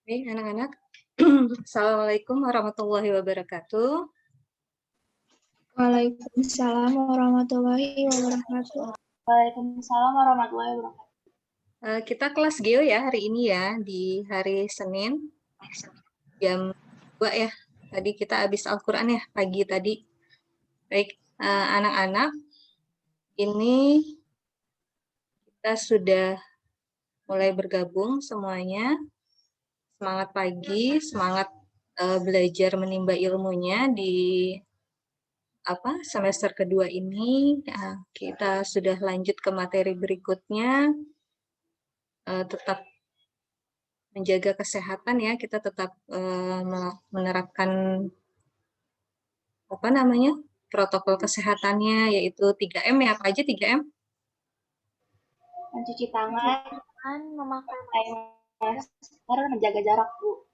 Baik, anak-anak. Assalamualaikum warahmatullahi wabarakatuh. Waalaikumsalam warahmatullahi wabarakatuh. Waalaikumsalam warahmatullahi wabarakatuh. Kita kelas Geo ya hari ini ya, di hari Senin, jam 2 ya. Tadi kita habis Al-Quran ya, pagi tadi. Baik, anak-anak, ini kita sudah mulai bergabung semuanya. Semangat pagi, semangat belajar menimba ilmunya di semester kedua ini. Kita sudah lanjut ke materi berikutnya. Tetap menjaga kesehatan ya, kita tetap menerapkan protokol kesehatannya, yaitu 3M ya. Apa aja 3M? Mencuci tangan, memakai masker, menjaga jarak, Bu.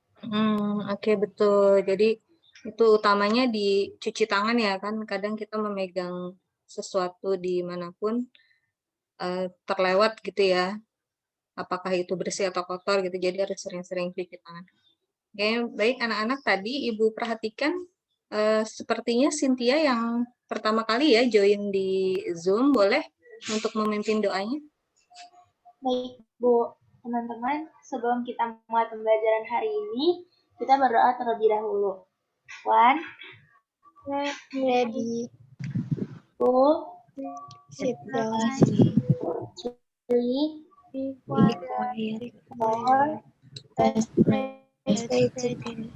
Oke, betul. Jadi itu utamanya di cuci tangan ya, kan kadang kita memegang sesuatu dimanapun terlewat gitu ya, apakah itu bersih atau kotor gitu, jadi harus sering-sering cuci tangan. Oke, baik anak-anak, tadi Ibu perhatikan sepertinya Cynthia yang pertama kali ya join di Zoom, boleh untuk memimpin doanya? Baik, Bu. Teman-teman, sebelum kita mulai pembelajaran hari ini, kita berdoa terlebih dahulu. One, Ready. two, Sit down. three, Be quiet. four, Stay together.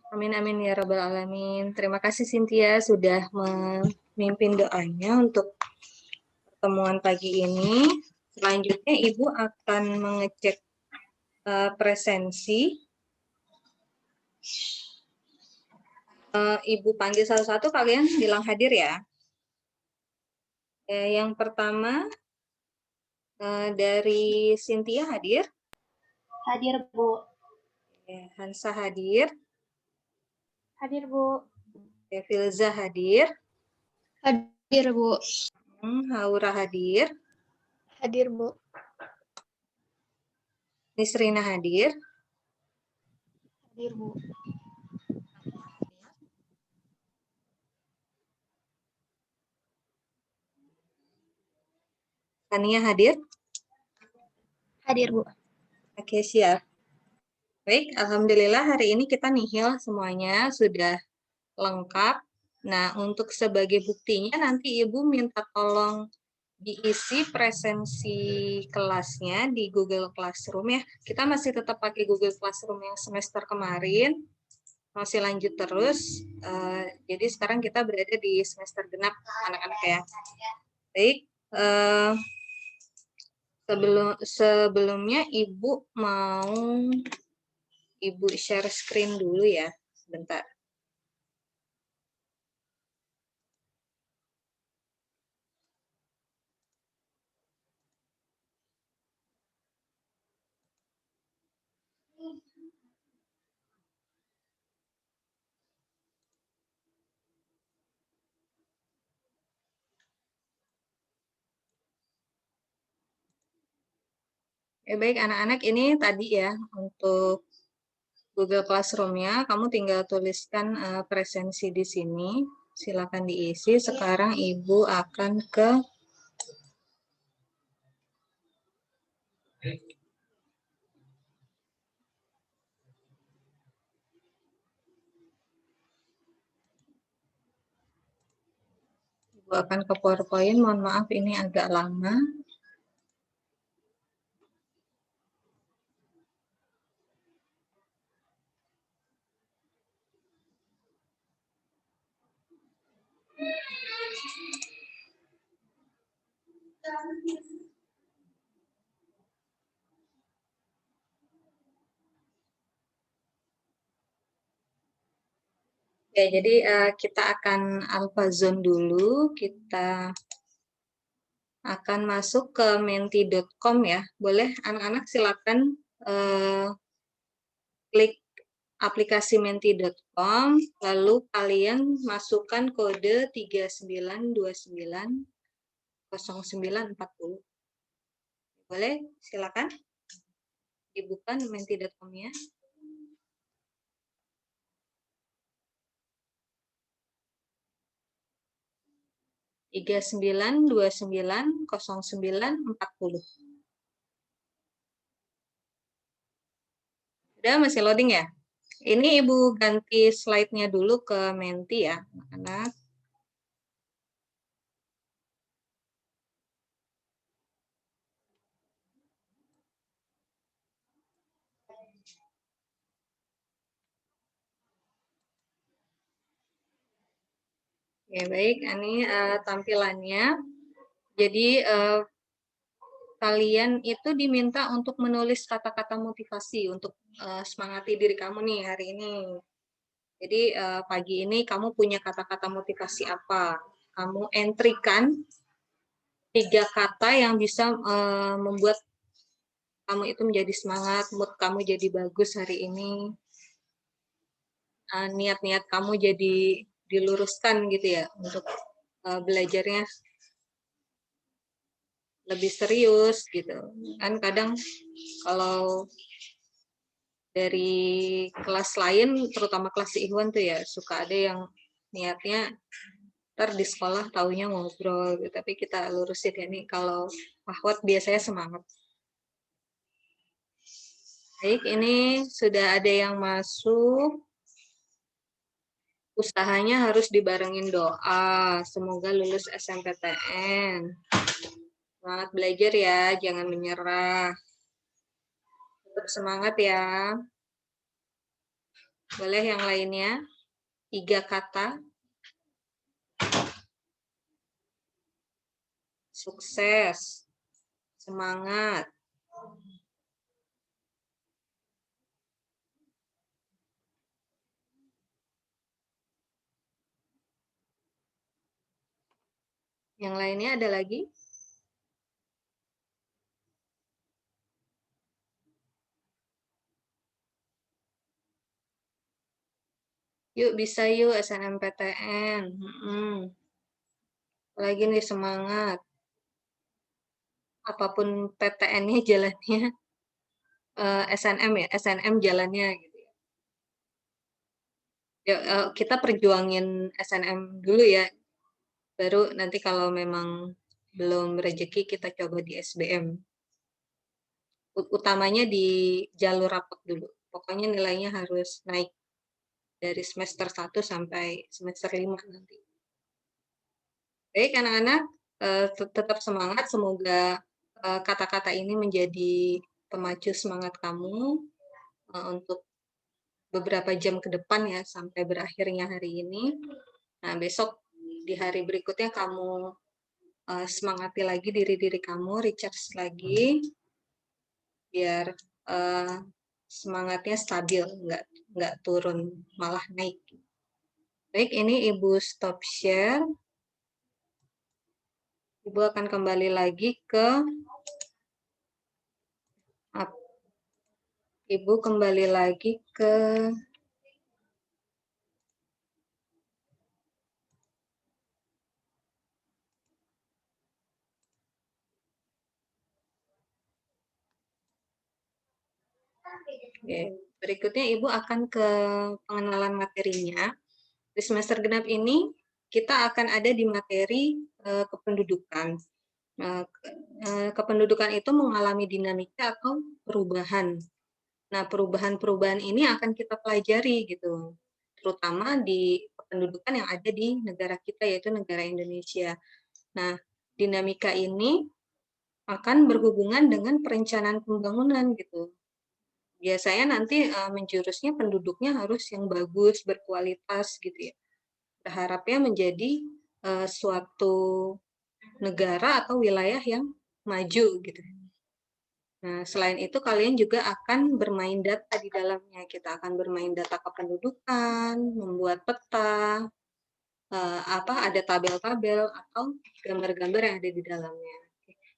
Amin amin ya rabbal alamin. Terima kasih Cynthia sudah memimpin doanya untuk pertemuan pagi ini. Selanjutnya Ibu akan mengecek presensi. Ibu panggil satu-satu, kalian bilang hadir ya. Yang pertama dari Cynthia hadir. Hadir, Bu. Hansa hadir. Hadir, Bu. Filza hadir. Hadir, Bu. Haura hadir. Hadir, Bu. Nisrina hadir. Hadir, Bu. Tania hadir. Hadir, Bu. Oke, siap. Baik, alhamdulillah hari ini kita nihil semuanya sudah lengkap. Nah, untuk sebagai buktinya nanti Ibu minta tolong diisi presensi kelasnya di Google Classroom ya. Kita masih tetap pakai Google Classroom yang semester kemarin, masih lanjut terus. Jadi sekarang kita berada di semester genap anak-anak ya. Baik, sebelumnya Ibu mau Ibu share screen dulu ya, sebentar. Baik anak-anak, ini tadi ya untuk Google Classroom-nya, kamu tinggal tuliskan presensi di sini. Silakan diisi. Sekarang Ibu akan ke PowerPoint. Mohon maaf ini agak lama. Ya, jadi kita akan alpha zone dulu. Kita akan masuk ke menti.com ya. Boleh anak-anak silakan klik aplikasi menti.com, lalu kalian masukkan kode 39290940. Boleh, silakan dibuka menti.com-nya. Tiga 39290940. Udah, masih loading ya? Ini Ibu ganti slide-nya dulu ke Menti ya, anak-anak. Ya, baik, ini tampilannya. Jadi, kalian itu diminta untuk menulis kata-kata motivasi untuk semangati diri kamu nih hari ini. Jadi, pagi ini kamu punya kata-kata motivasi apa? Kamu entry-kan 3 kata yang bisa membuat kamu itu menjadi semangat, mood kamu jadi bagus hari ini. Niat-niat kamu jadi diluruskan gitu ya untuk belajarnya lebih serius gitu. Kan kadang kalau dari kelas lain, terutama kelas Ikhwan tuh ya suka ada yang niatnya ntar di sekolah taunya ngobrol gitu. Tapi kita lurusin ya nih, kalau Ahwat biasanya semangat. Baik, ini sudah ada yang masuk. Usahanya harus dibarengin doa. Semoga lulus SNMPTN. Semangat belajar ya, jangan menyerah. Tetap semangat ya. Boleh yang lainnya? 3 kata. Sukses. Semangat. Yang lainnya ada lagi? Yuk, bisa yuk SNMPTN. Lagi nih semangat. Apapun PTN-nya jalannya, SNM ya, SNM jalannya gitu. Ya, kita perjuangin SNM dulu ya. Baru nanti kalau memang belum rezeki kita coba di SBM. Utamanya di jalur rapot dulu. Pokoknya nilainya harus naik dari semester 1 sampai semester 5 nanti. Baik anak-anak, tetap semangat. Semoga kata-kata ini menjadi pemacu semangat kamu untuk beberapa jam ke depan ya, sampai berakhirnya hari ini. Nah, besok di hari berikutnya kamu semangati lagi diri-diri kamu, recharge lagi, biar semangatnya stabil, nggak turun, malah naik. Baik, ini Ibu stop share. Ibu akan kembali lagi ke Ibu kembali lagi ke berikutnya Ibu akan ke pengenalan materinya. Di semester genap ini kita akan ada di materi kependudukan. Kependudukan itu mengalami dinamika atau perubahan. Nah, perubahan-perubahan ini akan kita pelajari gitu, terutama di kependudukan yang ada di negara kita, yaitu negara Indonesia. Nah, dinamika ini akan berhubungan dengan perencanaan pembangunan gitu. Biasanya nanti menjurusnya penduduknya harus yang bagus, berkualitas gitu ya. Berharapnya menjadi suatu negara atau wilayah yang maju gitu. Nah, selain itu kalian juga akan bermain data di dalamnya. Kita akan bermain data kependudukan, membuat peta, ada tabel-tabel atau gambar-gambar yang ada di dalamnya.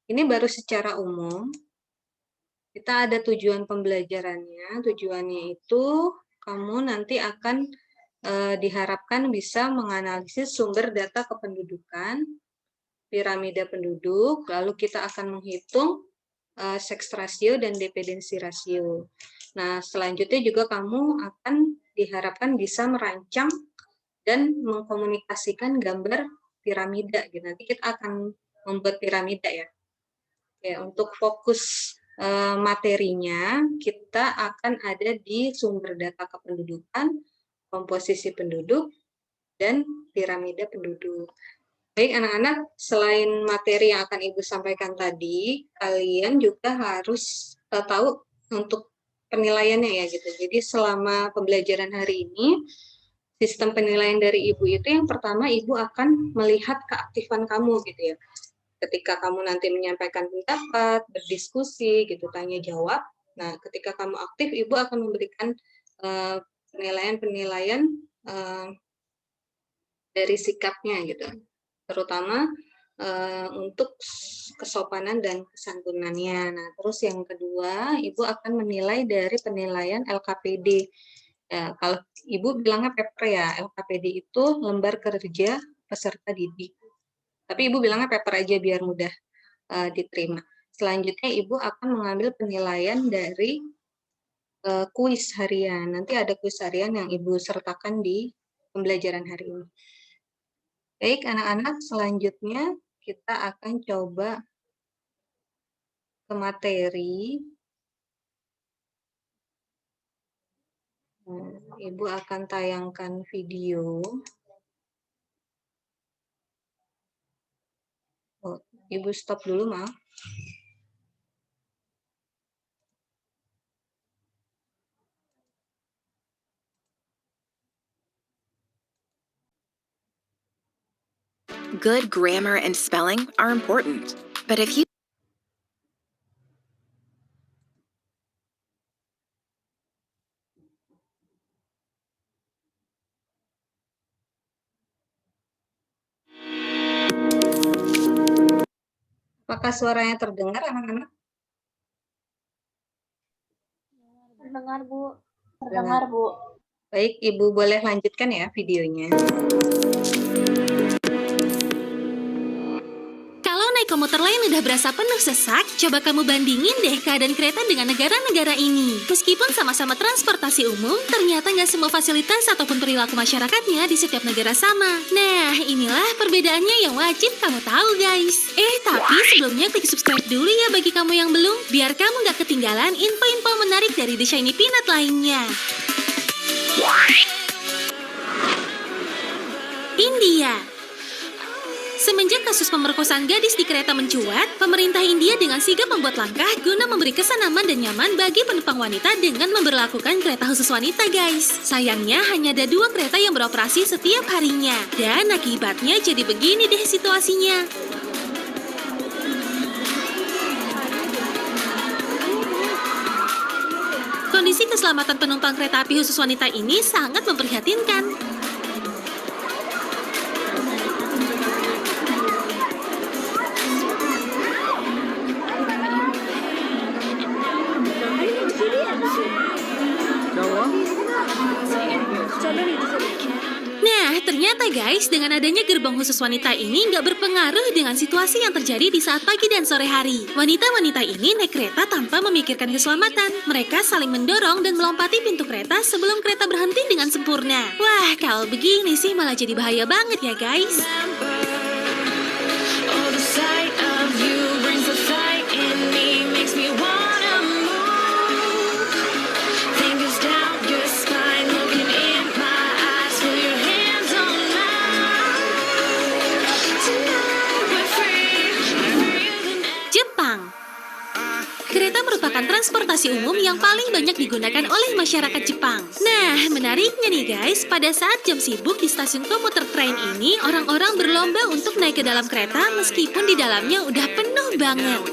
Ini baru secara umum. Kita ada tujuan pembelajarannya. Tujuannya itu kamu nanti akan diharapkan bisa menganalisis sumber data kependudukan, piramida penduduk, lalu kita akan menghitung seks rasio dan dependensi rasio. Nah, selanjutnya juga kamu akan diharapkan bisa merancang dan mengkomunikasikan gambar piramida. Gitu. Nanti kita akan membuat piramida ya. Oke, untuk fokus materinya, kita akan ada di sumber data kependudukan, komposisi penduduk, dan piramida penduduk. Baik, anak-anak, selain materi yang akan Ibu sampaikan tadi, kalian juga harus tahu untuk penilaiannya ya gitu. Jadi selama pembelajaran hari ini, sistem penilaian dari Ibu itu yang pertama Ibu akan melihat keaktifan kamu gitu ya. Ketika kamu nanti menyampaikan pendapat, berdiskusi gitu, tanya jawab. Nah, ketika kamu aktif, Ibu akan memberikan penilaian-penilaian dari sikapnya gitu. Terutama untuk kesopanan dan kesantunannya. Nah, terus yang kedua, Ibu akan menilai dari penilaian LKPD. Ya, kalau Ibu bilangnya paper ya, LKPD itu lembar kerja peserta didik. Tapi Ibu bilangnya paper aja biar mudah diterima. Selanjutnya Ibu akan mengambil penilaian dari kuis harian. Nanti ada kuis harian yang Ibu sertakan di pembelajaran hari ini. Baik, anak-anak, selanjutnya kita akan coba ke materi. Ibu akan tayangkan video. Oh, Ibu stop dulu, maaf. Good grammar and spelling are important, but if you Apakah suaranya terdengar, anak-anak? Terdengar, Bu. Terdengar, Bu. Baik, Ibu boleh lanjutkan ya videonya. Kalau naik komuter lain udah berasa penuh sesak, coba kamu bandingin deh keadaan kereta dengan negara-negara ini. Meskipun sama-sama transportasi umum, ternyata nggak semua fasilitas ataupun perilaku masyarakatnya di setiap negara sama. Nah, inilah perbedaannya yang wajib kamu tahu, guys. Tapi sebelumnya klik subscribe dulu ya bagi kamu yang belum, biar kamu nggak ketinggalan info-info menarik dari The Shiny Peanut lainnya. India. Semenjak kasus pemerkosaan gadis di kereta mencuat, pemerintah India dengan sigap membuat langkah guna memberi kesan aman dan nyaman bagi penumpang wanita dengan memberlakukan kereta khusus wanita, guys. Sayangnya hanya ada 2 kereta yang beroperasi setiap harinya. Dan akibatnya jadi begini deh situasinya. Kondisi keselamatan penumpang kereta api khusus wanita ini sangat memprihatinkan. Nah, ternyata guys, dengan adanya gerbong khusus wanita ini nggak berpengaruh dengan situasi yang terjadi di saat pagi dan sore hari. Wanita-wanita ini naik kereta tanpa memikirkan keselamatan. Mereka saling mendorong dan melompati pintu kereta sebelum kereta berhenti dengan sempurna. Wah, kalau begini sih malah jadi bahaya banget ya guys. Kereta merupakan transportasi umum yang paling banyak digunakan oleh masyarakat Jepang. Nah, menariknya nih guys, pada saat jam sibuk di stasiun komuter train ini, orang-orang berlomba untuk naik ke dalam kereta meskipun di dalamnya udah penuh banget.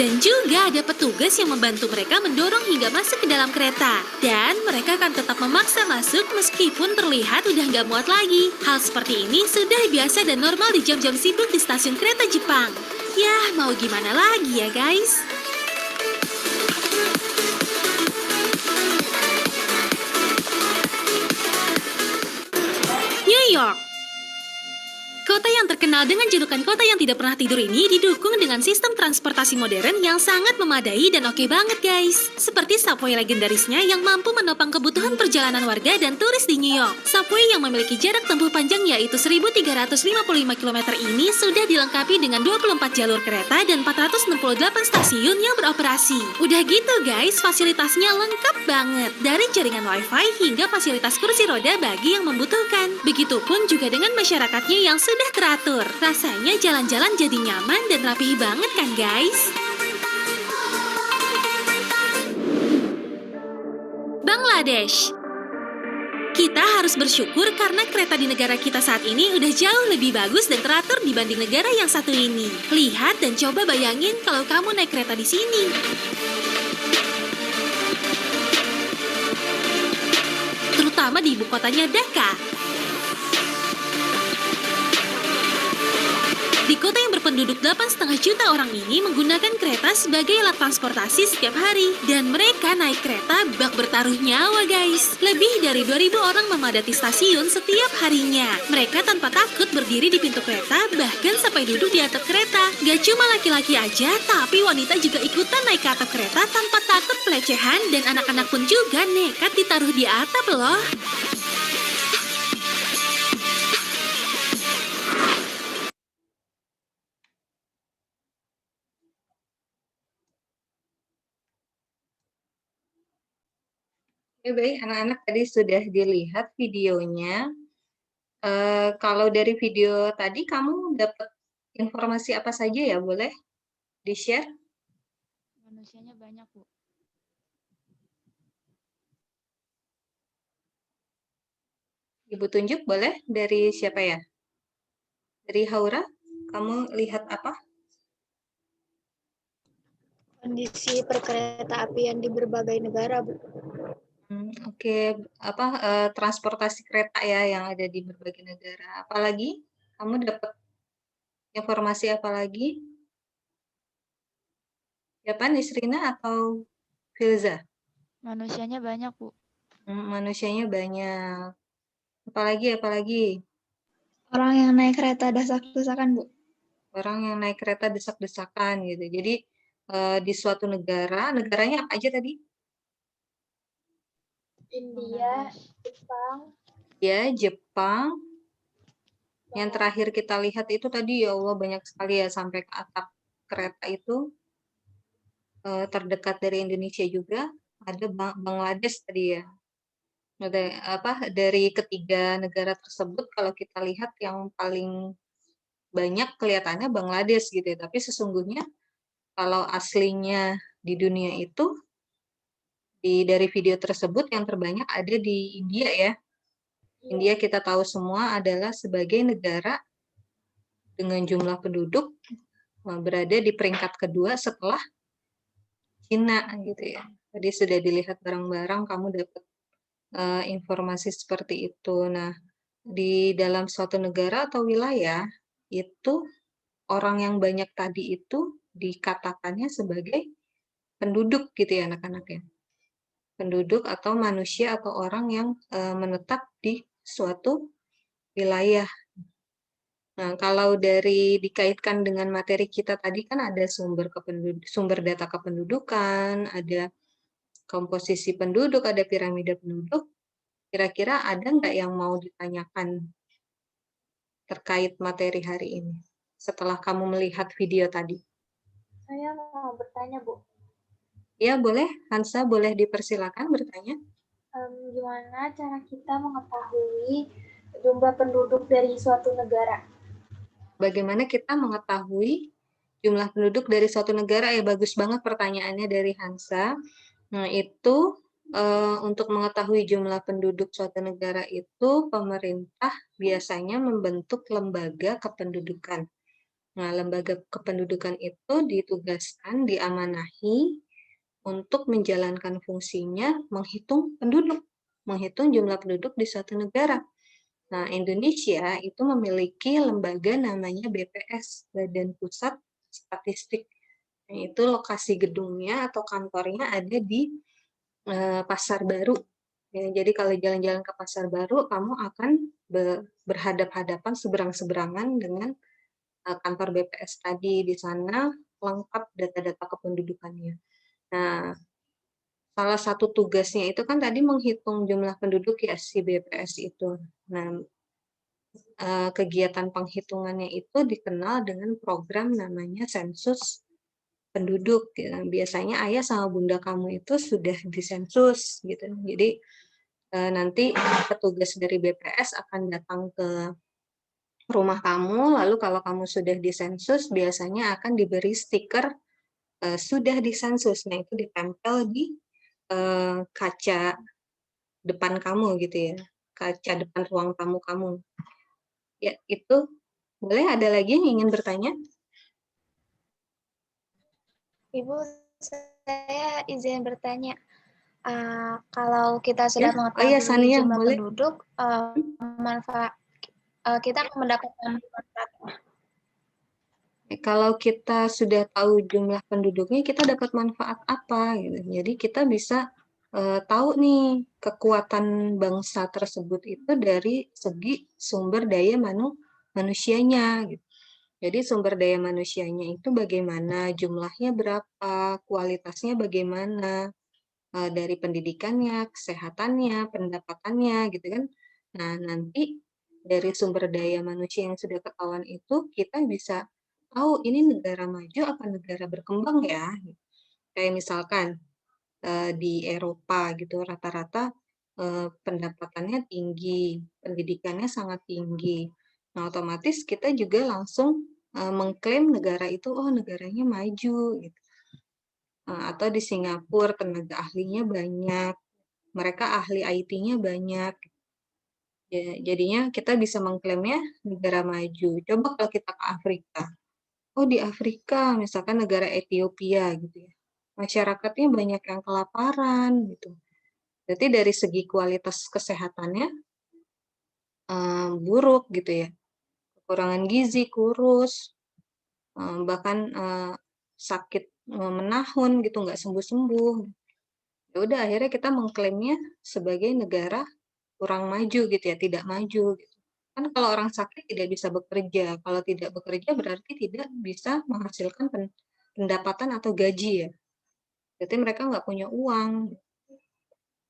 Dan juga ada petugas yang membantu mereka mendorong hingga masuk ke dalam kereta. Dan mereka akan tetap memaksa masuk meskipun terlihat udah nggak muat lagi. Hal seperti ini sudah biasa dan normal di jam-jam sibuk di stasiun kereta Jepang. Yah, mau gimana lagi ya guys? New York. Kota yang terkenal dengan julukan kota yang tidak pernah tidur ini didukung dengan sistem transportasi modern yang sangat memadai dan oke banget guys. Seperti subway legendarisnya yang mampu menopang kebutuhan perjalanan warga dan turis di New York. Subway yang memiliki jarak tempuh panjang yaitu 1.355 km ini sudah dilengkapi dengan 24 jalur kereta dan 468 stasiun yang beroperasi. Udah gitu guys, fasilitasnya lengkap banget. Dari jaringan wifi hingga fasilitas kursi roda bagi yang membutuhkan. Begitupun juga dengan masyarakatnya yang sudah teratur. Rasanya jalan-jalan jadi nyaman dan rapih banget kan guys? Bangladesh. Kita harus bersyukur karena kereta di negara kita saat ini udah jauh lebih bagus dan teratur dibanding negara yang satu ini. Lihat dan coba bayangin kalau kamu naik kereta di sini. Terutama di ibu kotanya Dhaka. Di kota yang berpenduduk 8,5 juta orang ini menggunakan kereta sebagai alat transportasi setiap hari. Dan mereka naik kereta bak bertaruh nyawa guys. Lebih dari 2.000 orang memadati stasiun setiap harinya. Mereka tanpa takut berdiri di pintu kereta, bahkan sampai duduk di atap kereta. Gak cuma laki-laki aja, tapi wanita juga ikutan naik ke atap kereta tanpa takut pelecehan. Dan anak-anak pun juga nekat ditaruh di atap loh. Oke, baik, anak-anak tadi sudah dilihat videonya. Kalau dari video tadi kamu dapat informasi apa saja ya? Boleh di-share? Manusianya banyak, Bu. Ibu tunjuk boleh? Dari siapa ya? Dari Haura? Kamu lihat apa? Kondisi perkereta apian di berbagai negara, Bu. Oke, transportasi kereta ya yang ada di berbagai negara. Apalagi? Kamu dapat informasi apa lagi? Siapa, Nisrina atau Filza? Manusianya banyak, Bu. Manusianya banyak. Apalagi? Orang yang naik kereta desak-desakan, Bu. Orang yang naik kereta desak-desakan gitu. Jadi di suatu negaranya apa aja tadi? India, Jepang. Ya, Jepang. Yang terakhir kita lihat itu tadi, ya Allah banyak sekali ya, sampai ke atap kereta itu. Terdekat dari Indonesia juga ada Bangladesh tadi ya. Dari ketiga negara tersebut kalau kita lihat yang paling banyak kelihatannya Bangladesh gitu ya. Tapi sesungguhnya kalau aslinya di dunia itu dari video tersebut yang terbanyak ada di India ya. India kita tahu semua adalah sebagai negara dengan jumlah penduduk berada di peringkat kedua setelah Cina gitu ya. Tadi sudah dilihat bareng-bareng, kamu dapat informasi seperti itu. Nah, di dalam suatu negara atau wilayah itu orang yang banyak tadi itu dikatakannya sebagai penduduk gitu ya anak-anak ya. Penduduk atau manusia atau orang yang menetap di suatu wilayah. Nah, kalau dikaitkan dengan materi kita tadi kan ada sumber data kependudukan, ada komposisi penduduk, ada piramida penduduk. Kira-kira ada nggak yang mau ditanyakan terkait materi hari ini setelah kamu melihat video tadi? Saya mau bertanya, Bu. Ya, boleh. Hansa, boleh dipersilakan bertanya. Gimana cara kita mengetahui jumlah penduduk dari suatu negara? Bagaimana kita mengetahui jumlah penduduk dari suatu negara? Ya, bagus banget pertanyaannya dari Hansa. Nah, itu untuk mengetahui jumlah penduduk suatu negara itu pemerintah biasanya membentuk lembaga kependudukan. Nah, lembaga kependudukan itu ditugaskan, diamanahi untuk menjalankan fungsinya menghitung penduduk, menghitung jumlah penduduk di suatu negara. Nah, Indonesia itu memiliki lembaga namanya BPS, Badan Pusat Statistik. Nah, itu lokasi gedungnya atau kantornya ada di Pasar Baru. Ya, jadi kalau jalan-jalan ke Pasar Baru, kamu akan berhadap-hadapan seberang-seberangan dengan kantor BPS tadi. Di sana lengkap data-data kependudukannya. Nah, salah satu tugasnya itu kan tadi menghitung jumlah penduduk ya si BPS itu. Nah, kegiatan penghitungannya itu dikenal dengan program namanya sensus penduduk. Ya. Biasanya ayah sama bunda kamu itu sudah disensus gitu. Jadi nanti petugas dari BPS akan datang ke rumah kamu, lalu kalau kamu sudah disensus biasanya akan diberi stiker sudah disensus. Nah, itu ditempel di kaca depan kamu gitu ya, kaca depan ruang tamu kamu. Ya, itu. Boleh ada lagi yang ingin bertanya? Ibu, saya izin bertanya. Kalau kita sudah Ya, oh iya mengetahui Sania, jumlah boleh. penduduk, manfaat kita akan mendapatkan manfaat. Kalau kita sudah tahu jumlah penduduknya, kita dapat manfaat apa? Gitu. Jadi kita bisa tahu nih kekuatan bangsa tersebut itu dari segi sumber daya manusianya. Gitu. Jadi sumber daya manusianya itu bagaimana, jumlahnya berapa, kualitasnya bagaimana, dari pendidikannya, kesehatannya, pendapatannya, gitu kan. Nah, nanti dari sumber daya manusia yang sudah ketahuan itu, kita bisa tahu ini negara maju apa negara berkembang ya. Kayak misalkan di Eropa gitu, rata-rata pendapatannya tinggi, pendidikannya sangat tinggi. Nah, otomatis kita juga langsung mengklaim negara itu, oh negaranya maju gitu. Atau di Singapura tenaga ahlinya banyak, mereka ahli IT-nya banyak. Ya, jadinya kita bisa mengklaimnya negara maju. Coba kalau kita ke Afrika. Oh, di Afrika, misalkan negara Ethiopia gitu ya. Masyarakatnya banyak yang kelaparan gitu. Berarti dari segi kualitas kesehatannya buruk gitu ya. Kekurangan gizi, kurus, bahkan sakit menahun gitu, nggak sembuh-sembuh. Ya udah akhirnya kita mengklaimnya sebagai negara kurang maju gitu ya, tidak maju gitu. Kan kalau orang sakit tidak bisa bekerja, kalau tidak bekerja berarti tidak bisa menghasilkan pendapatan atau gaji ya. Berarti mereka nggak punya uang.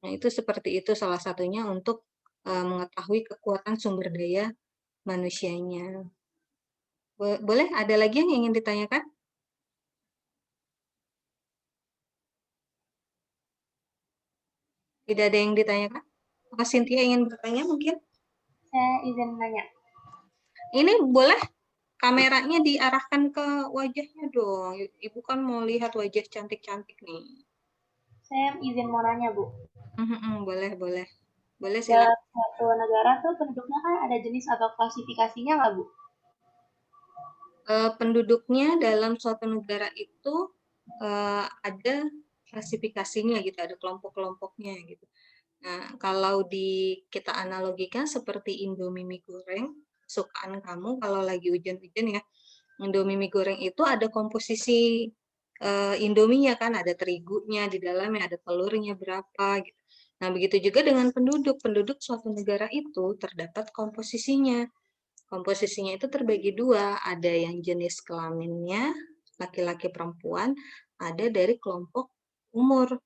Nah, itu seperti itu salah satunya untuk mengetahui kekuatan sumber daya manusianya. Boleh ada lagi yang ingin ditanyakan? Tidak ada yang ditanyakan? Mas Cynthia ingin bertanya mungkin? Saya izin nanya. Ini boleh kameranya diarahkan ke wajahnya dong. Ibu kan mau lihat wajah cantik-cantik nih. Saya izin mau nanya, Bu. Boleh, boleh. Boleh Dalam silakan. suatu negara tuh penduduknya kan ada jenis atau klasifikasinya nggak, Bu? Penduduknya dalam suatu negara itu ada klasifikasinya gitu, ada kelompok-kelompoknya gitu. Nah, kalau kita analogikan seperti Indomie mie goreng, kesukaan kamu kalau lagi hujan-hujan ya, Indomie mie goreng itu ada komposisi Indominya kan, ada terigunya di dalamnya, ada telurnya berapa gitu. Nah, begitu juga dengan penduduk. Penduduk suatu negara itu terdapat komposisinya. Komposisinya itu terbagi dua, ada yang jenis kelaminnya, laki-laki perempuan, ada dari kelompok umur.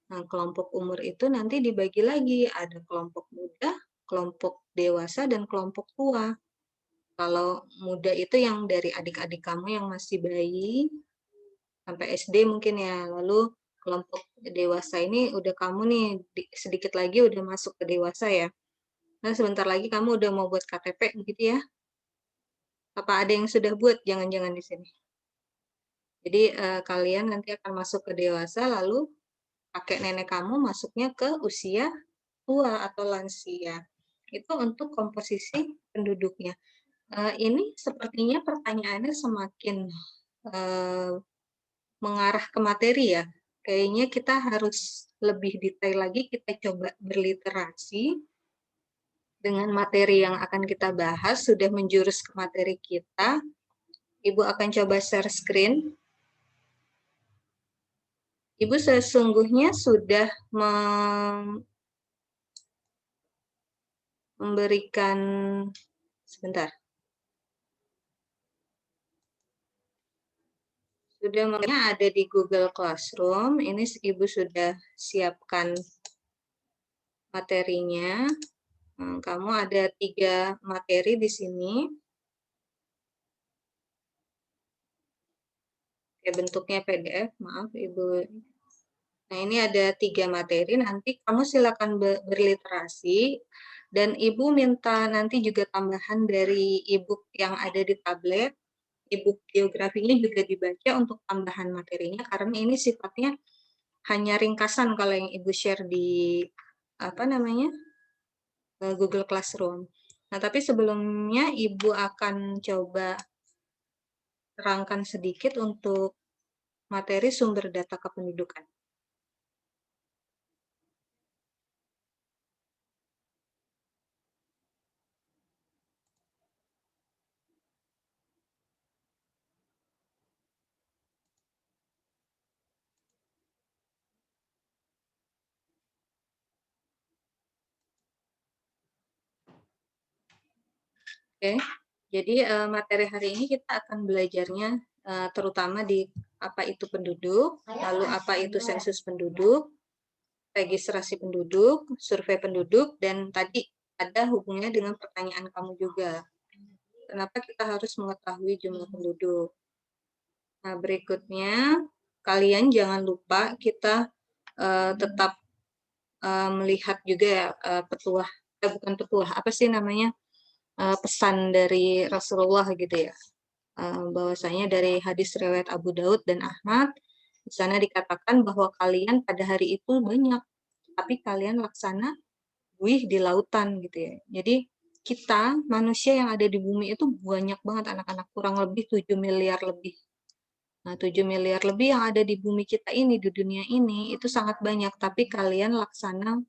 Nah, kelompok umur itu nanti dibagi lagi, ada kelompok muda, kelompok dewasa, dan kelompok tua. Kalau muda itu yang dari adik-adik kamu yang masih bayi, sampai SD mungkin ya, lalu kelompok dewasa ini udah kamu nih, sedikit lagi udah masuk ke dewasa ya. Nah, sebentar lagi kamu udah mau buat KTP begitu ya. Apa ada yang sudah buat? Jangan-jangan di sini. Jadi kalian nanti akan masuk ke dewasa, lalu kakek nenek kamu masuknya ke usia tua atau lansia. Itu untuk komposisi penduduknya. Ini sepertinya pertanyaannya semakin mengarah ke materi ya. Kayaknya kita harus lebih detail lagi, kita coba berliterasi dengan materi yang akan kita bahas, sudah menjurus ke materi kita. Ibu akan coba share screen. Ibu sesungguhnya sudah memberikan, sebentar, sudah ada di Google Classroom. Ini Ibu sudah siapkan materinya. Kamu ada 3 materi di sini. Bentuknya PDF, maaf Ibu. Nah, ini ada 3 materi, nanti kamu silakan berliterasi, dan Ibu minta nanti juga tambahan dari e-book yang ada di tablet, e-book geografinya juga dibaca untuk tambahan materinya, karena ini sifatnya hanya ringkasan kalau yang Ibu share di Google Classroom. Nah, tapi sebelumnya Ibu akan coba terangkan sedikit untuk materi sumber data kependudukan. Oke, jadi materi hari ini kita akan belajarnya terutama di apa itu penduduk, lalu apa itu sensus penduduk, registrasi penduduk, survei penduduk, dan tadi ada hubungannya dengan pertanyaan kamu juga. Kenapa kita harus mengetahui jumlah penduduk? Nah, berikutnya kalian jangan lupa kita tetap melihat juga ya petuah, bukan petuah, apa sih namanya? Pesan dari Rasulullah gitu ya, bahwasanya dari hadis riwayat Abu Daud dan Ahmad, di sana dikatakan bahwa kalian pada hari itu banyak, tapi kalian laksana buih di lautan gitu ya. Jadi kita manusia yang ada di bumi itu banyak banget anak-anak, kurang lebih 7 miliar lebih. Nah, 7 miliar lebih yang ada di bumi kita ini, di dunia ini, itu sangat banyak, tapi kalian laksana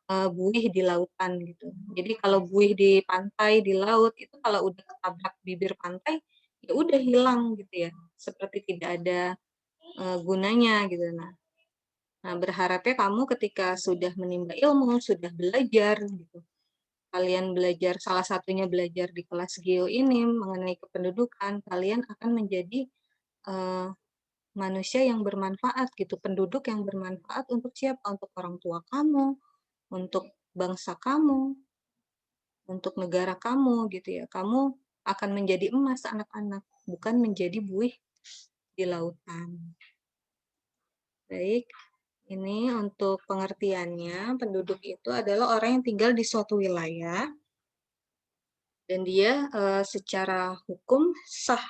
buih di lautan gitu. Jadi kalau buih di pantai, di laut, itu kalau udah ketabrak bibir pantai, ya udah hilang gitu ya. Seperti tidak ada gunanya gitu. Nah, berharapnya kamu ketika sudah menimba ilmu, sudah belajar gitu. Kalian belajar, salah satunya belajar di kelas Geo ini mengenai kependudukan, kalian akan menjadi manusia yang bermanfaat gitu, penduduk yang bermanfaat untuk siapa? Untuk orang tua kamu, untuk bangsa kamu, untuk negara kamu gitu ya. Kamu akan menjadi emas anak-anak, bukan menjadi buih di lautan. Baik, ini untuk pengertiannya, penduduk itu adalah orang yang tinggal di suatu wilayah dan dia secara hukum sah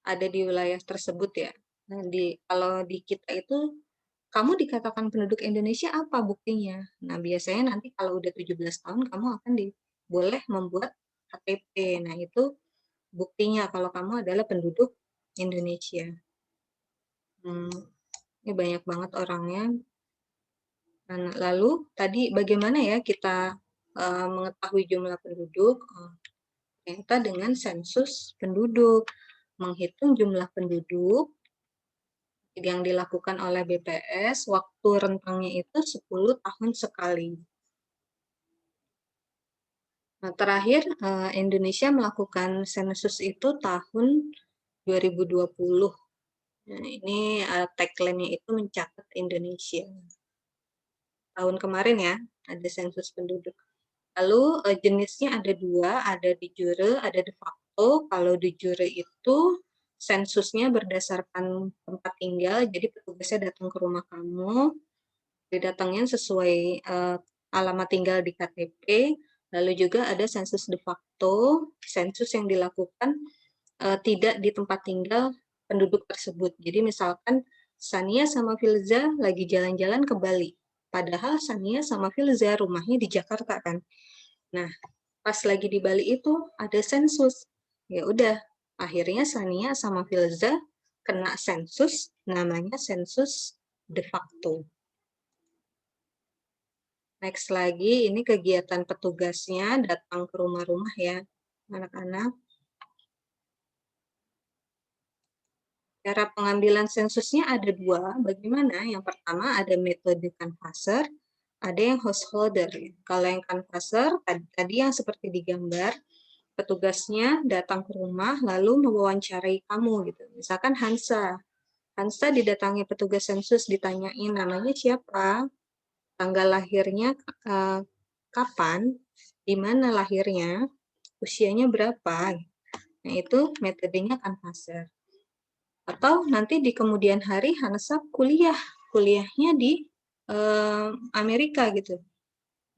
ada di wilayah tersebut ya. Nah, kalau di kita itu kamu dikatakan penduduk Indonesia apa buktinya? Nah, biasanya nanti kalau udah 17 tahun kamu akan boleh membuat KTP. Nah, itu buktinya kalau kamu adalah penduduk Indonesia. Ini banyak banget orangnya. Nah, lalu tadi bagaimana ya kita mengetahui jumlah penduduk? Ternyata dengan sensus penduduk, menghitung jumlah penduduk yang dilakukan oleh BPS, waktu rentangnya itu 10 tahun sekali. Nah, terakhir Indonesia melakukan sensus itu tahun 2020. Nah, ini tagline-nya itu mencatat Indonesia. Tahun kemarin ya, ada sensus penduduk. Lalu jenisnya ada 2, ada de jure, ada de facto. Kalau de jure itu sensusnya berdasarkan tempat tinggal, jadi petugasnya datang ke rumah kamu, didatangin sesuai alamat tinggal di KTP. Lalu juga ada sensus de facto, sensus yang dilakukan tidak di tempat tinggal penduduk tersebut. Jadi misalkan Sania sama Filza lagi jalan-jalan ke Bali, padahal Sania sama Filza rumahnya di Jakarta kan. Nah, pas lagi di Bali itu ada sensus. Ya udah, akhirnya Sania sama Filza kena sensus, namanya sensus de facto. Next lagi, ini kegiatan petugasnya datang ke rumah-rumah ya, anak-anak. Cara pengambilan sensusnya ada dua. Bagaimana? Yang pertama ada metode canvasser, ada yang householder. Kalau yang canvasser, tadi yang seperti digambar, petugasnya datang ke rumah lalu mewawancarai kamu gitu. Misalkan Hansa. Hansa didatangi petugas sensus, ditanyain namanya siapa, tanggal lahirnya kapan, di mana lahirnya, usianya berapa. Nah, itu metodenya canvasser. Atau nanti di kemudian hari Hansa kuliahnya di Amerika gitu.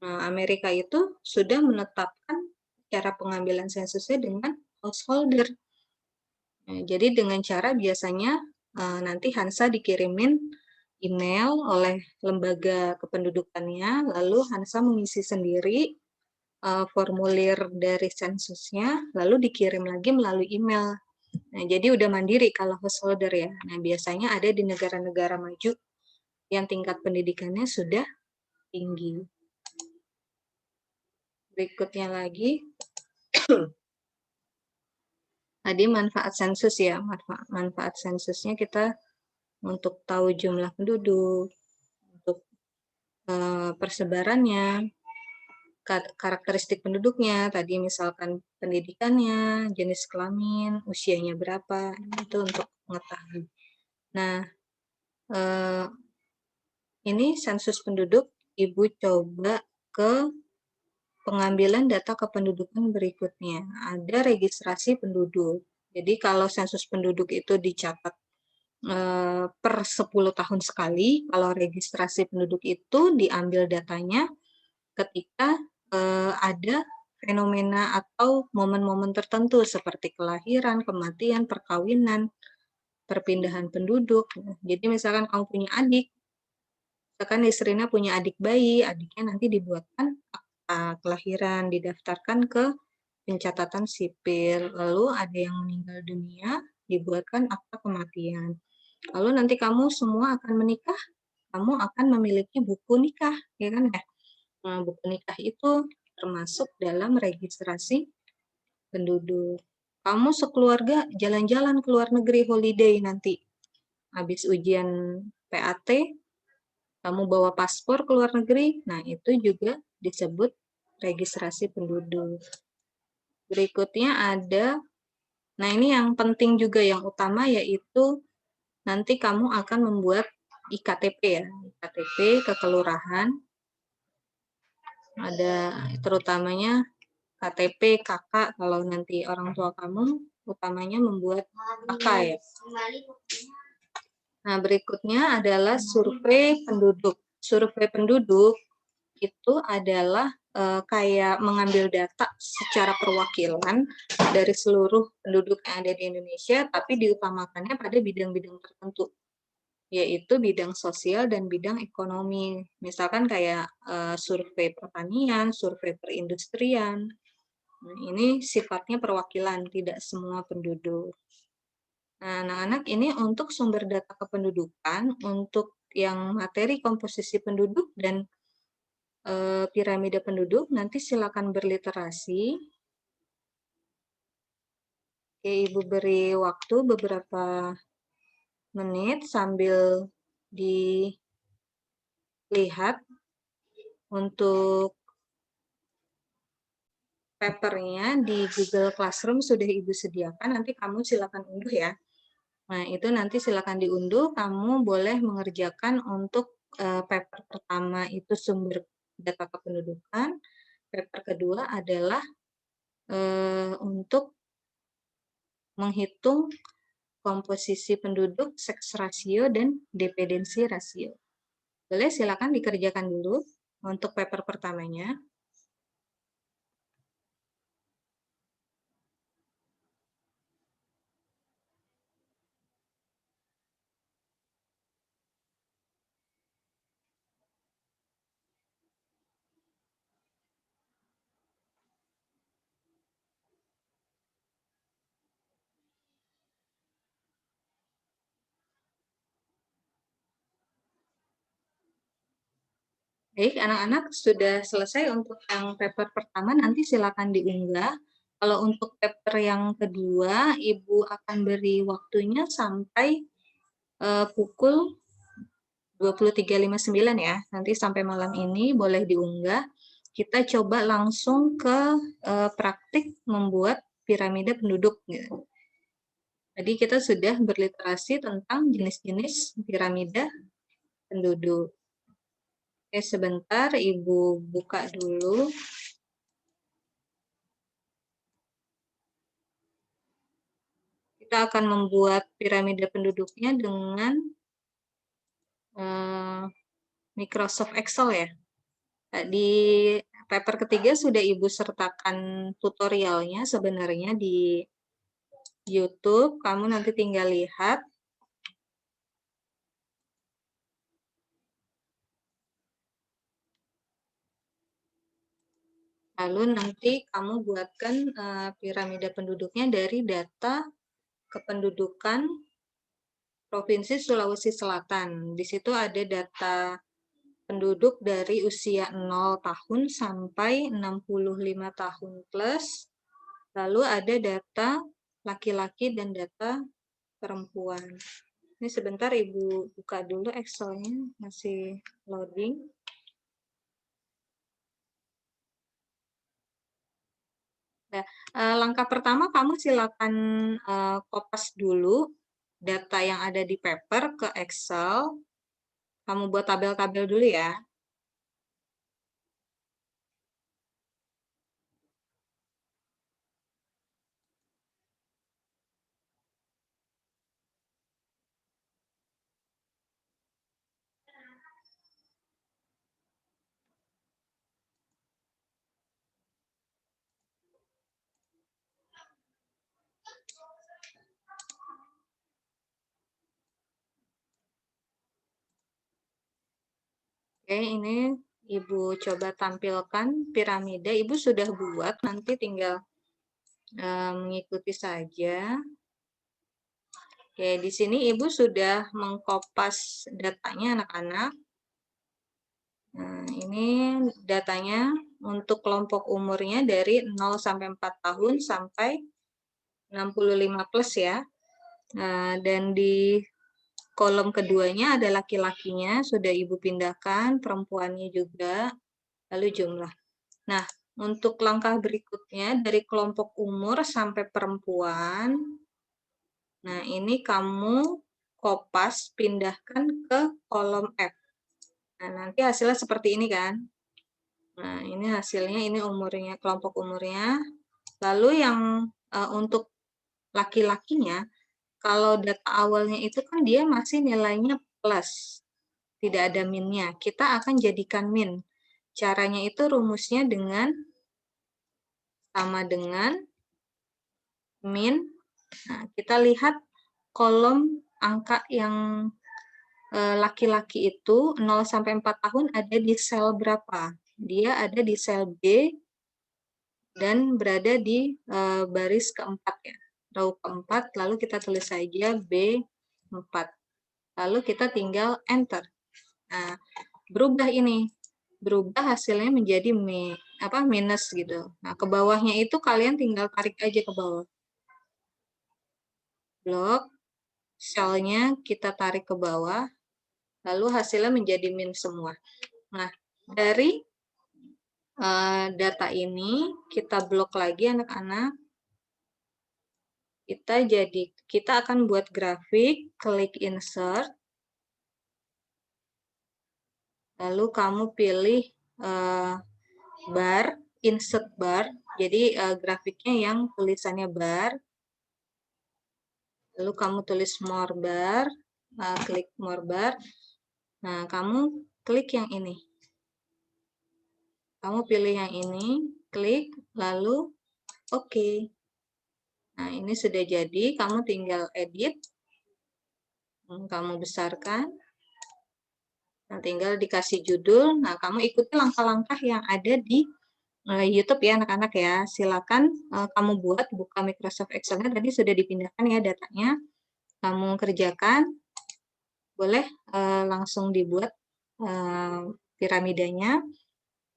Nah, Amerika itu sudah menetapkan cara pengambilan sensusnya dengan householder. Nah, jadi dengan cara biasanya nanti Hansa dikirimin email oleh lembaga kependudukannya, lalu Hansa mengisi sendiri formulir dari sensusnya, lalu dikirim lagi melalui email. Nah, jadi udah mandiri kalau householder ya. Nah, biasanya ada di negara-negara maju yang tingkat pendidikannya sudah tinggi. Berikutnya lagi, tadi manfaat sensus ya. Manfaat sensusnya kita untuk tahu jumlah penduduk, untuk persebarannya, karakteristik penduduknya, tadi misalkan pendidikannya, jenis kelamin, usianya berapa, itu untuk mengetahui. Nah, ini sensus penduduk, Ibu coba ke pengambilan data kependudukan berikutnya. Ada registrasi penduduk. Jadi kalau sensus penduduk itu dicatat per 10 tahun sekali, kalau registrasi penduduk itu diambil datanya ketika ada fenomena atau momen-momen tertentu seperti kelahiran, kematian, perkawinan, perpindahan penduduk. Jadi misalkan kamu punya adik, misalkan istrinya punya adik bayi, adiknya nanti dibuatkan akta kelahiran, didaftarkan ke pencatatan sipil, lalu ada yang meninggal dunia, dibuatkan akta kematian. Lalu nanti kamu semua akan menikah, kamu akan memiliki buku nikah, ya kan ya? Nah, buku nikah itu termasuk dalam registrasi penduduk. Kamu sekeluarga jalan-jalan ke luar negeri holiday nanti. Habis ujian PAT, kamu bawa paspor ke luar negeri, nah itu juga disebut registrasi penduduk. Berikutnya ada, nah ini yang penting juga yang utama yaitu nanti kamu akan membuat IKTP ya, IKTP ke kelurahan. Ada terutamanya KTP, kakak, kalau nanti orang tua kamu utamanya membuat kakak ya. Nah, berikutnya adalah survei penduduk. Survei penduduk itu adalah kayak mengambil data secara perwakilan dari seluruh penduduk yang ada di Indonesia, tapi diutamakannya pada bidang-bidang tertentu, yaitu bidang sosial dan bidang ekonomi. Misalkan kayak survei pertanian, survei perindustrian. Nah, ini sifatnya perwakilan, tidak semua penduduk. Nah, anak-anak ini untuk sumber data kependudukan, untuk yang materi komposisi penduduk dan piramida penduduk, nanti silakan berliterasi. Oke, Ibu beri waktu beberapa menit sambil dilihat untuk papernya di Google Classroom sudah Ibu sediakan, nanti kamu silakan unduh ya. Nah, itu nanti silakan diunduh, kamu boleh mengerjakan untuk paper pertama itu sumber data kependudukan, paper kedua adalah untuk menghitung komposisi penduduk, seks rasio, dan dependensi rasio. Boleh silakan dikerjakan dulu untuk paper pertamanya. Baik, anak-anak sudah selesai untuk yang paper pertama, nanti silakan diunggah. Kalau untuk paper yang kedua, Ibu akan beri waktunya sampai pukul 23.59 ya. Nanti sampai malam ini boleh diunggah. Kita coba langsung ke praktik membuat piramida penduduk. Gitu. Tadi kita sudah berliterasi tentang jenis-jenis piramida penduduk. Oke, sebentar Ibu buka dulu. Kita akan membuat piramida penduduknya dengan Microsoft Excel ya. Di paper ketiga sudah Ibu sertakan tutorialnya sebenarnya di YouTube. Kamu nanti tinggal lihat. Lalu nanti kamu buatkan piramida penduduknya dari data kependudukan Provinsi Sulawesi Selatan. Di situ ada data penduduk dari usia 0 tahun sampai 65 tahun plus. Lalu ada data laki-laki dan data perempuan. Ini sebentar Ibu buka dulu Excel-nya, masih loading. Nah, langkah pertama kamu silakan kopas dulu data yang ada di paper ke Excel. Kamu buat tabel-tabel dulu ya. Oke, ini Ibu coba tampilkan piramida. Ibu sudah buat, nanti tinggal mengikuti saja. Oke, di sini Ibu sudah mengkopas datanya anak-anak. Nah, ini datanya untuk kelompok umurnya dari 0 sampai 4 tahun sampai 65 plus ya. Nah, dan di kolom keduanya ada laki-lakinya, sudah Ibu pindahkan, perempuannya juga, lalu jumlah. Nah, untuk langkah berikutnya dari kelompok umur sampai perempuan, nah ini kamu kopas, pindahkan ke kolom F. Nah, nanti hasilnya seperti ini kan. Nah, ini hasilnya, ini umurnya, kelompok umurnya. Lalu yang untuk laki-lakinya, kalau data awalnya itu kan dia masih nilainya plus, tidak ada minnya. Kita akan jadikan min. Caranya itu rumusnya dengan sama dengan min. Nah, kita lihat kolom angka yang laki-laki itu 0 sampai 4 tahun ada di sel berapa? Dia ada di sel B dan berada di baris keempat ya. Row keempat, lalu kita tulis saja B4. Lalu kita tinggal enter. Nah, berubah ini. Berubah hasilnya menjadi minus gitu. Nah, ke bawahnya itu kalian tinggal tarik aja ke bawah. Blok, selnya kita tarik ke bawah, lalu hasilnya menjadi min semua. Nah, dari data ini kita blok lagi anak-anak. Kita akan buat grafik, klik insert. Lalu kamu pilih bar, insert bar. Jadi grafiknya yang tulisannya bar. Lalu kamu tulis more bar, klik more bar. Nah, kamu klik yang ini. Kamu pilih yang ini, klik, lalu oke. Nah, ini sudah jadi, kamu tinggal edit. Kamu besarkan. Nah, tinggal dikasih judul. Nah, kamu ikuti langkah-langkah yang ada di YouTube ya anak-anak ya. Silakan kamu buka Microsoft Excel-nya. Tadi sudah dipindahkan ya datanya. Kamu kerjakan. Boleh langsung dibuat piramidanya.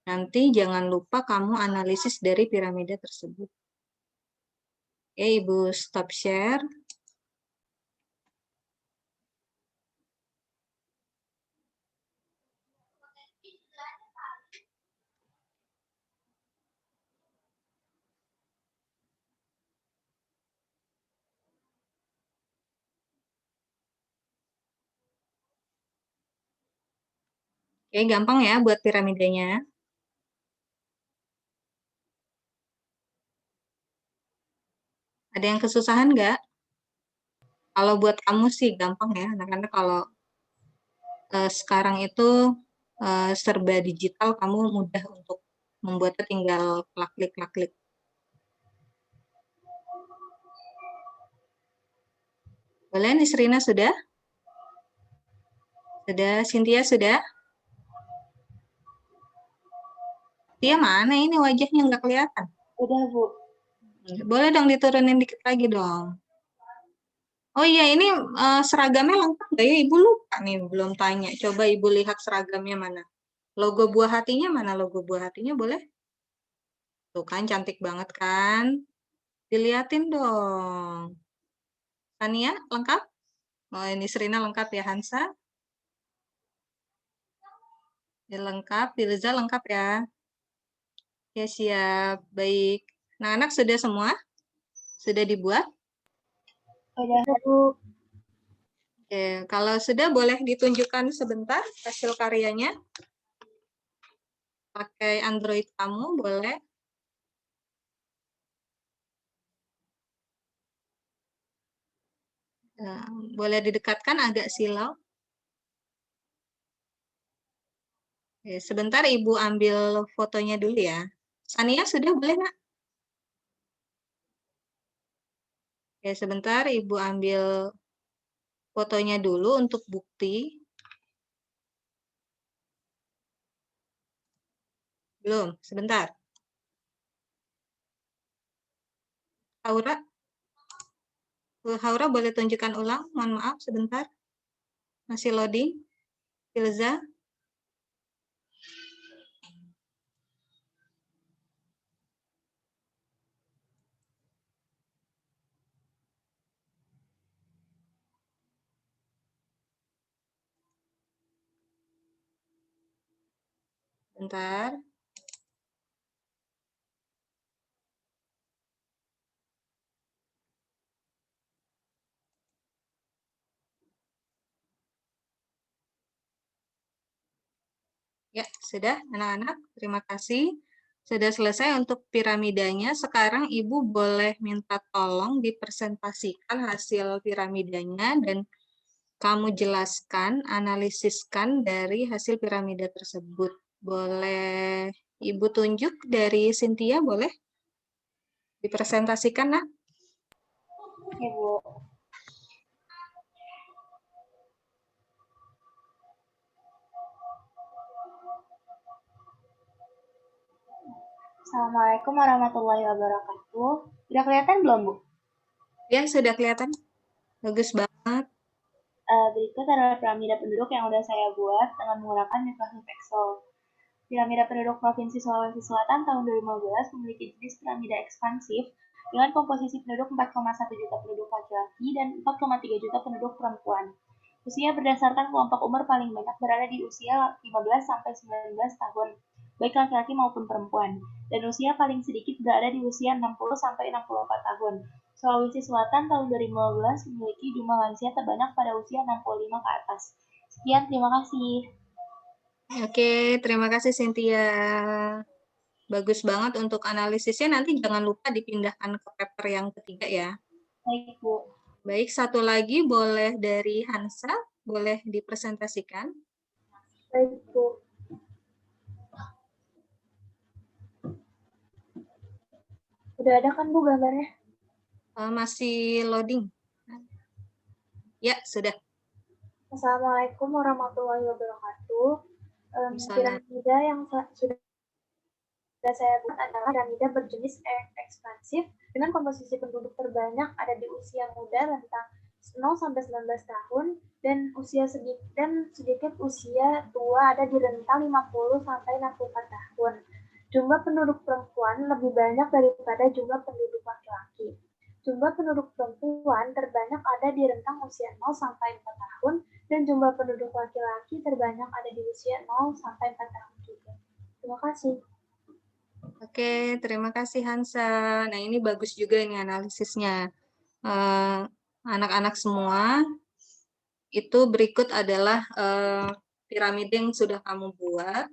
Nanti jangan lupa kamu analisis dari piramida tersebut. Oke, Ibu stop share. Oke, gampang ya buat piramidanya. Ada yang kesusahan nggak? Kalau buat kamu sih gampang ya, karena kalau sekarang itu serba digital, kamu mudah untuk membuatnya, tinggal klik-klik. Boleh, Nisrina sudah? Sudah, Cynthia sudah? Dia mana ini wajahnya nggak kelihatan? Udah, Bu. Boleh dong diturunin dikit lagi dong. Oh iya, ini seragamnya lengkap nggak ya? Ibu lupa nih, belum tanya. Coba Ibu lihat seragamnya mana. Logo buah hatinya mana? Logo buah hatinya boleh? Tuh kan, cantik banget kan? Diliatin dong. Tania, lengkap? Oh, ini Serina lengkap ya, Hansa? Ya, lengkap, Dilza lengkap ya? Ya, siap. Baik. Nah, anak sudah semua? Sudah dibuat? Udah, Bu. Oke, kalau sudah boleh ditunjukkan sebentar hasil karyanya. Pakai Android kamu, boleh. Nah, boleh didekatkan agak silau. Oke, sebentar Ibu ambil fotonya dulu ya. Sania sudah boleh nggak? Oke, sebentar Ibu ambil fotonya dulu untuk bukti. Belum, sebentar. Aura, Bu Haura boleh tunjukkan ulang? Mohon maaf, sebentar. Masih loading. Filza. Bentar. Ya, sudah anak-anak. Terima kasih. Sudah selesai untuk piramidanya. Sekarang Ibu boleh minta tolong dipresentasikan hasil piramidanya dan kamu jelaskan, analisiskan dari hasil piramida tersebut. Boleh Ibu tunjuk dari Cynthia, boleh? Dipresentasikan, nak? Ya, Bu. Assalamualaikum warahmatullahi wabarakatuh. Udah kelihatan belum, Bu? Ya, sudah kelihatan. Bagus banget. Berikut adalah piramida penduduk yang udah saya buat dengan menggunakan Microsoft Excel. Piramida penduduk Provinsi Sulawesi Selatan tahun 2015 memiliki jenis piramida ekspansif dengan komposisi penduduk 4,1 juta penduduk laki-laki dan 4,3 juta penduduk perempuan. Usia berdasarkan kelompok umur paling banyak berada di usia 15 sampai 19 tahun, baik laki-laki maupun perempuan, dan usia paling sedikit berada di usia 60 sampai 64 tahun. Sulawesi Selatan tahun 2015 memiliki jumlah lansia terbanyak pada usia 65 ke atas. Sekian, terima kasih. Oke, terima kasih Cynthia. Bagus banget untuk analisisnya. Nanti jangan lupa dipindahkan ke paper yang ketiga ya. Baik, Bu. Baik, satu lagi boleh dari Hansa, boleh dipresentasikan. Baik, Bu. Udah ada kan, Bu, gambarnya? Masih loading. Ya, sudah. Assalamualaikum warahmatullahi wabarakatuh. Misalnya, Piramida yang sudah saya buat adalah piramida berjenis ekspansif dengan komposisi penduduk terbanyak ada di usia muda rentang 0 sampai 19 tahun dan sedikit usia tua ada di rentang 50 sampai 64 tahun. Jumlah penduduk perempuan lebih banyak daripada jumlah penduduk laki-laki. Jumlah penduduk perempuan terbanyak ada di rentang usia 0 sampai 4 tahun dan jumlah penduduk laki-laki terbanyak ada di usia 0 sampai 4 tahun juga. Terima kasih. Oke, terima kasih Hansa. Nah, ini bagus juga ini analisisnya. Anak-anak semua, itu berikut adalah piramida yang sudah kamu buat.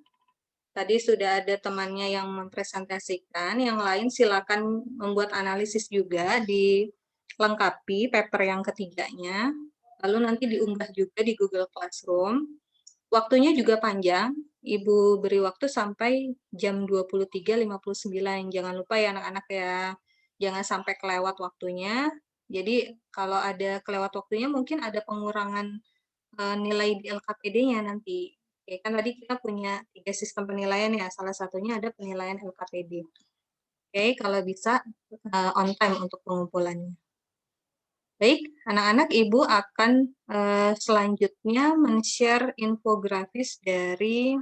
Tadi sudah ada temannya yang mempresentasikan, yang lain silakan membuat analisis juga, dilengkapi paper yang ketiganya, lalu nanti diunggah juga di Google Classroom. Waktunya juga panjang, Ibu beri waktu sampai jam 23.59. Jangan lupa ya anak-anak ya, jangan sampai kelewat waktunya. Jadi kalau ada kelewat waktunya mungkin ada pengurangan nilai di LKPD-nya nanti. Oke, kan tadi kita punya 3 sistem penilaian ya, salah satunya ada penilaian LKPD. Oke, kalau bisa on time untuk pengumpulannya. Baik, anak-anak, Ibu akan selanjutnya men-share infografis dari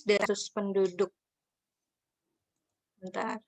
sensus penduduk. Bentar.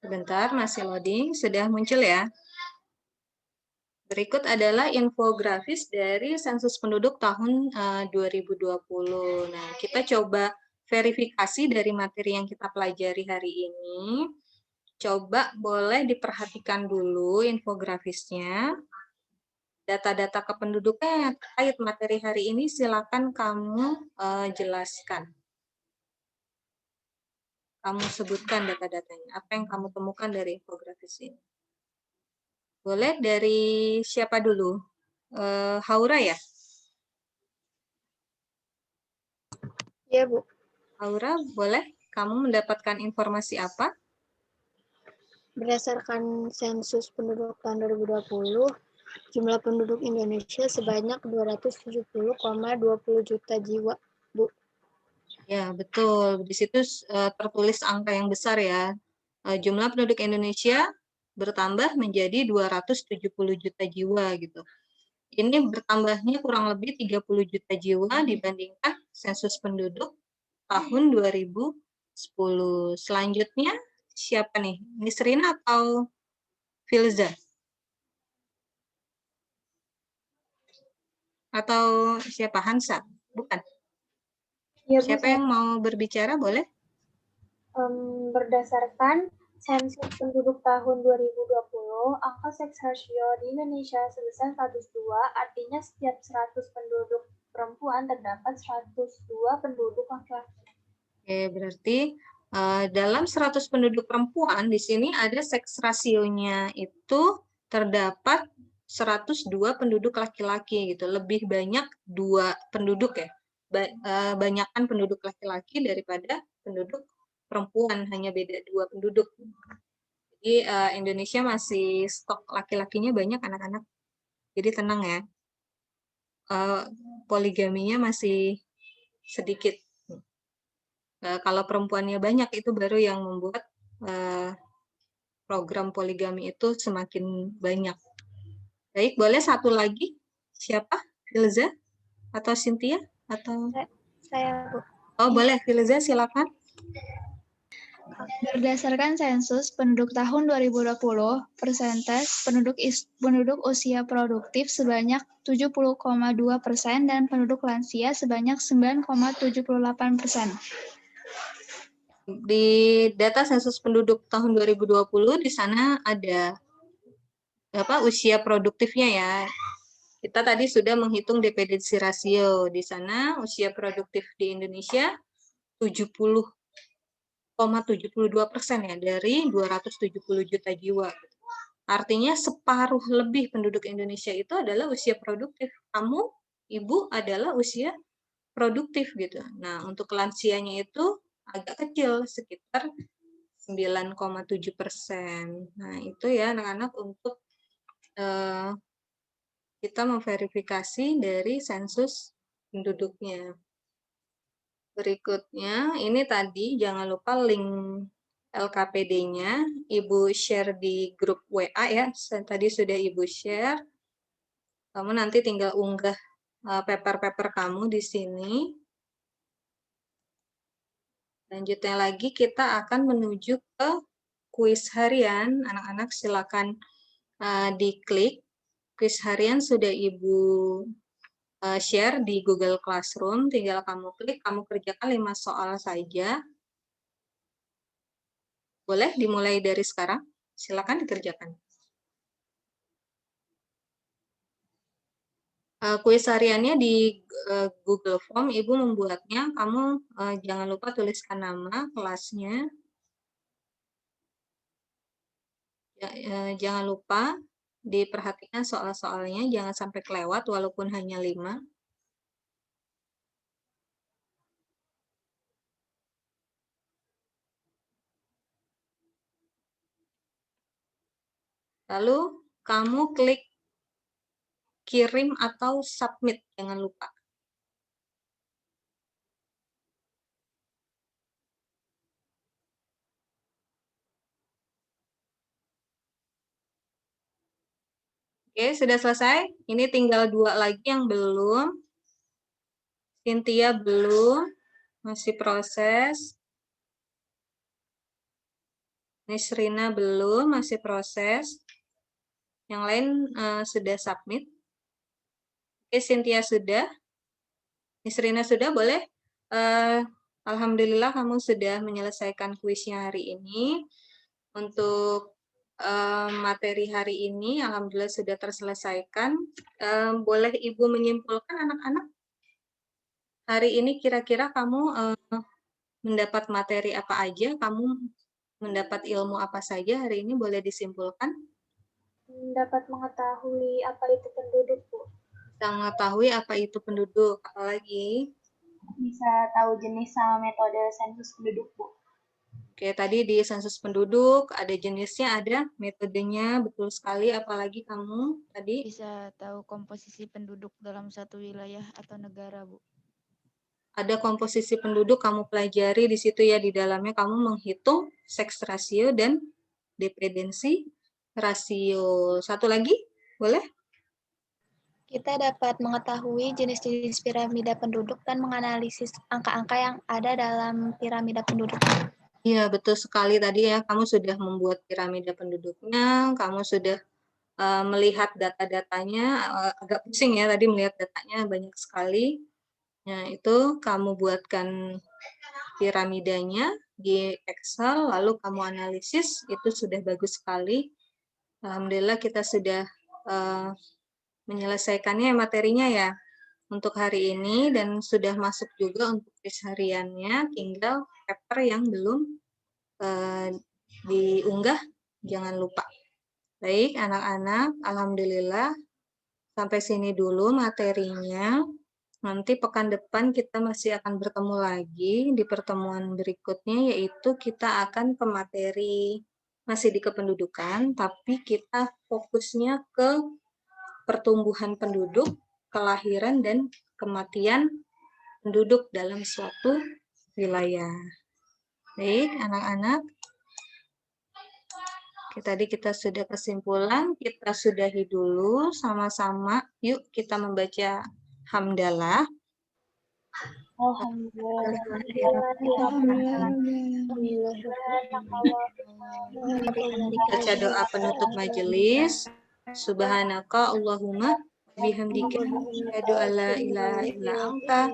Sebentar, masih loading. Sudah muncul ya. Berikut adalah infografis dari sensus penduduk tahun 2020. Nah, kita coba verifikasi dari materi yang kita pelajari hari ini. Coba boleh diperhatikan dulu infografisnya. Data-data kependudukan yang terkait materi hari ini silakan kamu jelaskan. Kamu sebutkan data-datanya. Apa yang kamu temukan dari infografis ini? Boleh dari siapa dulu? Haura ya? Iya, Bu. Haura, boleh? Kamu mendapatkan informasi apa? Berdasarkan sensus penduduk tahun 2020, jumlah penduduk Indonesia sebanyak 270,20 juta jiwa, Bu. Ya, betul. Di situ tertulis angka yang besar ya. Jumlah penduduk Indonesia bertambah menjadi 270 juta jiwa gitu. Ini bertambahnya kurang lebih 30 juta jiwa dibandingkan sensus penduduk tahun 2010. Selanjutnya siapa nih? Nisrina atau Filza? Atau siapa? Hansa? Bukan. Ya, Siapa yang mau berbicara, boleh? Berdasarkan sensus penduduk tahun 2020, angka seks rasio di Indonesia sebesar 102, artinya setiap 100 penduduk perempuan terdapat 102 penduduk laki-laki. Oke, berarti dalam 100 penduduk perempuan, di sini ada seks rasionya itu terdapat 102 penduduk laki-laki gitu. Lebih banyak 2 penduduk ya. Banyakan penduduk laki-laki daripada penduduk perempuan, hanya beda 2 penduduk. Jadi Indonesia masih stok laki-lakinya banyak anak-anak. Jadi tenang ya. Poligaminya masih sedikit. Kalau perempuannya banyak itu baru yang membuat program poligami itu semakin banyak. Baik, boleh satu lagi? Siapa? Filza atau Cynthia atau Saya, Bu. Oh, boleh Filza, silakan. Berdasarkan sensus penduduk tahun 2020, persentase penduduk usia produktif sebanyak 70,2% dan penduduk lansia sebanyak 9,78%. Di data sensus penduduk tahun 2020 di sana ada usia produktifnya ya. Kita tadi sudah menghitung dependensi rasio. Di sana usia produktif di Indonesia 70,72% ya dari 270 juta jiwa. Artinya separuh lebih penduduk Indonesia itu adalah usia produktif. Kamu, Ibu, adalah usia produktif gitu. Nah, untuk lansianya itu agak kecil, sekitar 9,7%. Nah, itu ya anak-anak untuk kita memverifikasi dari sensus penduduknya. Berikutnya, ini tadi jangan lupa link LKPD-nya, Ibu share di grup WA ya, tadi sudah Ibu share. Kamu nanti tinggal unggah paper-paper kamu di sini. Lanjutnya lagi kita akan menuju ke kuis harian. Anak-anak silakan diklik. Kuis harian sudah Ibu share di Google Classroom. Tinggal kamu klik, kamu kerjakan 5 soal saja. Boleh dimulai dari sekarang? Silakan dikerjakan. Kuis hariannya di Google Form, Ibu membuatnya. Kamu jangan lupa tuliskan nama, kelasnya. Jangan lupa diperhatikan soal-soalnya, jangan sampai kelewat walaupun hanya 5. Lalu kamu klik kirim atau submit, jangan lupa. Oke, sudah selesai. Ini tinggal 2 lagi yang belum. Cynthia belum, masih proses. Nisrina belum, masih proses. Yang lain sudah submit. Oke, Cynthia sudah. Nisrina sudah, boleh. Alhamdulillah kamu sudah menyelesaikan kuisnya hari ini. Untuk materi hari ini, alhamdulillah sudah terselesaikan. Boleh Ibu menyimpulkan anak-anak? Hari ini kira-kira kamu mendapat materi apa aja? Kamu mendapat ilmu apa saja hari ini? Boleh disimpulkan? Dapat mengetahui apa itu penduduk, Bu. Bisa mengetahui apa itu penduduk. Apalagi? Bisa tahu jenis sama metode sensus penduduk, Bu. Oke, tadi di sensus penduduk ada jenisnya, ada metodenya, betul sekali. Apalagi kamu tadi? Bisa tahu komposisi penduduk dalam satu wilayah atau negara, Bu. Ada komposisi penduduk kamu pelajari di situ ya, di dalamnya kamu menghitung seks rasio dan dependensi rasio. Satu lagi, boleh? Kita dapat mengetahui jenis-jenis piramida penduduk dan menganalisis angka-angka yang ada dalam piramida penduduk. Iya, betul sekali tadi ya. Kamu sudah membuat piramida penduduknya, kamu sudah melihat data-datanya, agak pusing ya tadi melihat datanya banyak sekali. Nah, itu kamu buatkan piramidanya di Excel, lalu kamu analisis, itu sudah bagus sekali. Alhamdulillah kita sudah menyelesaikannya materinya ya untuk hari ini, dan sudah masuk juga untuk kuis hariannya, tinggal paper yang belum diunggah, jangan lupa. Baik anak-anak, alhamdulillah sampai sini dulu materinya. Nanti pekan depan kita masih akan bertemu lagi di pertemuan berikutnya, yaitu kita akan ke materi masih di kependudukan, tapi kita fokusnya ke pertumbuhan penduduk, kelahiran, dan kematian penduduk dalam suatu wilayah. Baik, anak-anak. Tadi kita sudah kesimpulan, kita sudahi dulu sama-sama. Yuk kita membaca hamdalah. Baca doa penutup majelis. Subhanaka Allahumma bihamdika asyhadu an la ilaha illa anta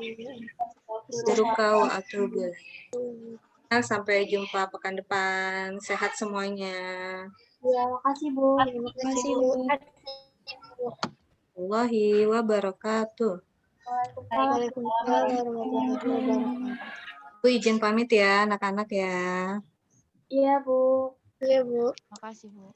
astaghfiruka wa atubu ilaik. Sampai jumpa pekan depan. Sehat semuanya. Ya, makasih Bu. Terima kasih, Bu. Warahmatullahi wabarakatuh. Waalaikumsalam warahmatullahi wabarakatuh. Bu izin pamit ya anak-anak ya. Iya Bu. Iya, Bu. Makasih, Bu.